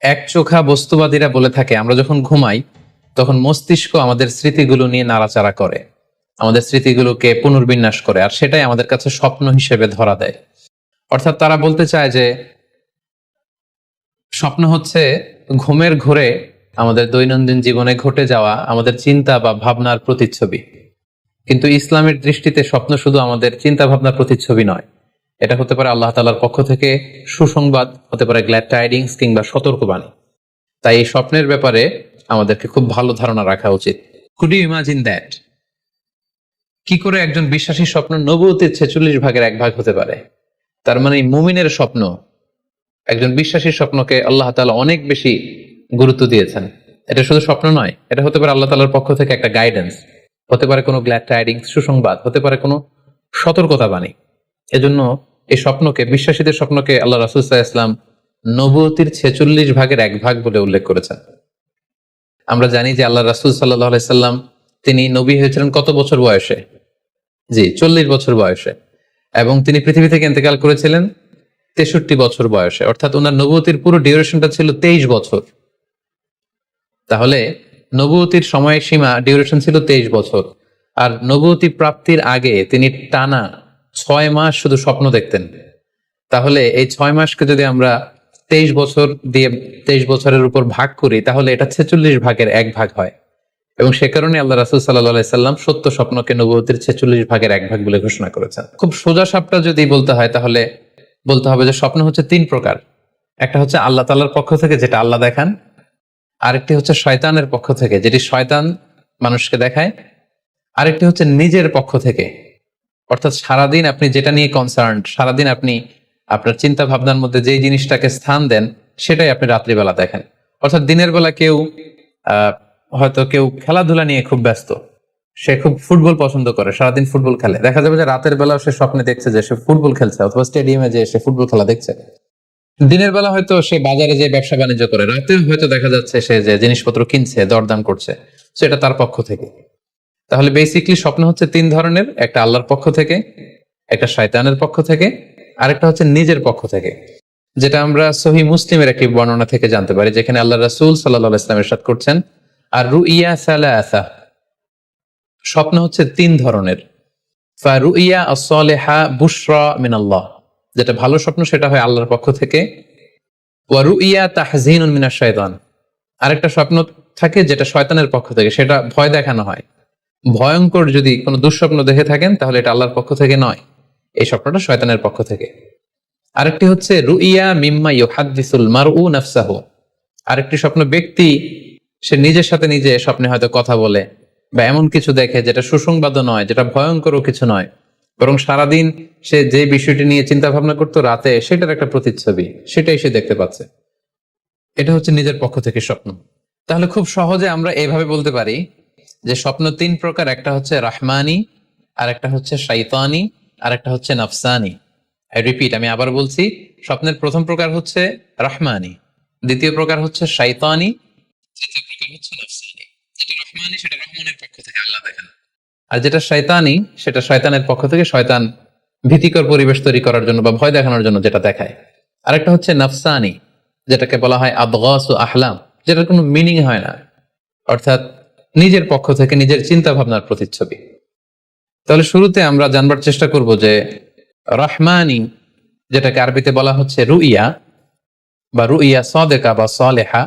একচোখা বস্তুবাদীরা বলে থাকে আমরা যখন ঘুমাই তখন মস্তিষ্ক আমাদের স্মৃতিগুলো নিয়ে নাড়াচাড়া করে, আমাদের স্মৃতিগুলোকে পুনর্বিন্যাস করে, আর সেটাই আমাদের কাছে স্বপ্ন হিসেবে ধরা দেয়। অর্থাৎ তারা বলতে চায় যে স্বপ্ন হচ্ছে ঘুমের ঘোরে আমাদের দৈনন্দিন জীবনে ঘটে যাওয়া আমাদের চিন্তা বা ভাবনার প্রতিচ্ছবি। কিন্তু ইসলামের দৃষ্টিতে স্বপ্ন শুধু আমাদের চিন্তা ভাবনার প্রতিচ্ছবি নয়, এটা হতে পারে আল্লাহ তাআলার পক্ষ থেকে সুসংবাদ, হতে পারে গ্ল্যাড টাইডিংস কিংবা সতর্কবাণী। তাই এই স্বপ্নের ব্যাপারে আমাদেরকে খুব ভালো ধারণা রাখা উচিত। Could you imagine that? কি করে একজন বিশ্বাসী স্বপ্ন নবুয়তের 46 ভাগের 1 ভাগ হতে পারে? তার মানে মুমিনের স্বপ্ন, একজন বিশ্বাসীর স্বপ্নকে আল্লাহ তাআলা অনেক বেশি গুরুত্ব দিয়েছেন। এটা শুধু স্বপ্ন নয়, এটা হতে পারে আল্লাহ তাআলার পক্ষ থেকে একটা গাইডেন্স, হতে পারে কোনো গ্ল্যাড টাইডিংস, সুসংবাদ, হতে পারে কোনো সতর্কতা বাণী। এজন্য এই স্বপ্নকে, বিশ্বাসীদের স্বপ্নকে আল্লাহ রাসূল সাল্লাল্লাহু আলাইহি ওয়াসাল্লাম নবুয়তের 46 ভাগের 1 ভাগ বলে উল্লেখ করেছেন। আমরা জানি যে আল্লাহ রাসূল সাল্লাল্লাহু আলাইহি সাল্লাম তিনি নবী হয়েছিলেন কত বছর বয়সে? জি, 40 বছর বয়সে। এবং তিনি পৃথিবী থেকে ইন্তেকাল করেছিলেন 63 বছর বয়সে। অর্থাৎ ওনার নবুয়তির পুরো ডিউরেশনটা ছিল 23 বছর। তাহলে নবুয়তির সময়সীমা ডিউরেশন ছিল 23 বছর। আর নবুয়তি প্রাপ্তির আগে তিনি টানা 6 মাস শুধু স্বপ্ন দেখতেন। তাহলে এই 6 মাসকে যদি আমরা 23 বছর দিয়ে 23 বছরের উপর ভাগ করি, তাহলে এটা 46 ভাগের 1 ভাগ হয়। এবং সে কারণে আল্লাহ রাসূল সাল্লাল্লাহু আলাইহি সাল্লাম সত্য স্বপ্নকে নবুয়তির 46 ভাগের 1 ভাগ বলে ঘোষণা করেছেন। খুব সোজা সাপটা যদি বলতে হয়, তাহলে বলতে হবে যে স্বপ্ন হচ্ছে 3 প্রকার। একটা হচ্ছে আল্লাহ তাআলার পক্ষ থেকে, যেটা আল্লাহ দেখান। আরেকটি হচ্ছে শয়তানের পক্ষ থেকে, যেটি শয়তান মানুষকে দেখায়। আরেকটি হচ্ছে নিজের পক্ষ থেকে, অর্থাৎ সারাদিন আপনি যেটা নিয়ে কনসার্ন, সারাদিন আপনি আপনার চিন্তা ভাবনার মধ্যে যেই জিনিসটাকে স্থান দেন, সেটাই আপনি রাত্রিবেলা দেখেন। অর্থাৎ দিনের বেলা হয়তো কেউ খেলাধুলা নিয়ে খুব ব্যস্ত, সে খুব ফুটবল পছন্দ করে, সারাদিন ফুটবল খেলে। দেখা যাবে যে রাতের বেলাও সে স্বপ্নে দেখছে যে সে ফুটবল খেলছে, অথবা স্টেডিয়ামে যে সে ফুটবল খেলা দেখছে। দিনের বেলা হয়তো সে বাজারে যে ব্যবসা বাণিজ্য করে, রাতে হয়তো দেখা যাচ্ছে সে যে জিনিসপত্র কিনছে, দরদাম করছে, সেটা তার পক্ষ থেকে। তাহলে বেসিকলি স্বপ্ন হচ্ছে 3 ধরনের: একটা আল্লাহর পক্ষ থেকে, একটা শয়তানের পক্ষ থেকে, আরেকটা হচ্ছে নিজের পক্ষ থেকে, যেটা আমরা সহিহ মুসলিমের একটি বর্ণনা থেকে জানতে পারি, যেখানে আল্লাহ রাসূল সাল্লাল্লাহু আলাইহি ওয়াসাল্লাম ইরশাদ করছেন, আর রুইয়া সালাসা, স্বপ্ন হচ্ছে 3 ধরনের। ফারুইয়া আস-সালিহা বুশরা মিনাল্লাহ, যেটা ভালো স্বপ্ন সেটা হয় আল্লাহর পক্ষ থেকে। ওয়া রুইয়া তাহজিনুন মিনাশ শাইতান, আরেকটা স্বপ্ন থাকে যেটা শয়তানের পক্ষ থেকে, সেটা ভয় দেখানো হয়। ভয়ঙ্কর যদি কোনো দুঃস্বপ্ন দেখে থাকেন, তাহলে এটা আল্লাহর পক্ষ থেকে নয়, এই স্বপ্নটা শয়তানের পক্ষ থেকে। আরেকটি হচ্ছে রুইয়া মিম্মা ইউহাদ্দিসুল মারউ নাফসাহু, আরেকটি স্বপ্ন ব্যক্তি সে নিজের সাথে নিজে স্বপ্নে হয়তো কথা বলে বা এমন কিছু দেখে যেটা সুসংবাদও নয়, যেটা ভয়ঙ্করও কিছু নয়, বরং সারাদিন সে যে বিষয়টি নিয়ে চিন্তা ভাবনা করতো, রাতে সেটার একটা প্রতিচ্ছবি, সেটাই সে দেখতে পাচ্ছে। এটা হচ্ছে নিজের পক্ষ থেকে স্বপ্ন। তাহলে খুব সহজে আমরা এইভাবে বলতে পারি যে স্বপ্ন 3 প্রকার: একটা হচ্ছে রাহমানি, আর একটা হচ্ছে শাইতানি, আর একটা হচ্ছে নাফসানি। আই রিপিট, আমি আবার বলছি, স্বপ্নের প্রথম প্রকার হচ্ছে রাহমানি, দ্বিতীয় প্রকার হচ্ছে শাইতানি, তৃতীয় প্রকার হচ্ছে নাফসানি। যেটা রাহমানি সেটা রহমানের পক্ষ থেকে, আল্লাহ দেখেন। আর যেটা শয়তানি সেটা শয়তানের পক্ষ থেকে, শয়তান ভীতিকর পরিবেশ তৈরি করার জন্য বা ভয় দেখানোর জন্য যেটা দেখায়। আরেকটা হচ্ছে নাফসানি, যেটাকে বলা হয় আদগাসু আহলাম, যেটার কোনো মিনিং হয় না, অর্থাৎ নিজের পক্ষ থেকে নিজের চিন্তা ভাবনার প্রতিচ্ছবি। তাহলে শুরুতে আমরা জানবার চেষ্টা করব যে রহমানি, যেটাকে আরবিতে বলা হচ্ছে রুইয়া বা রুইয়া সাদেকা বা সালেহা,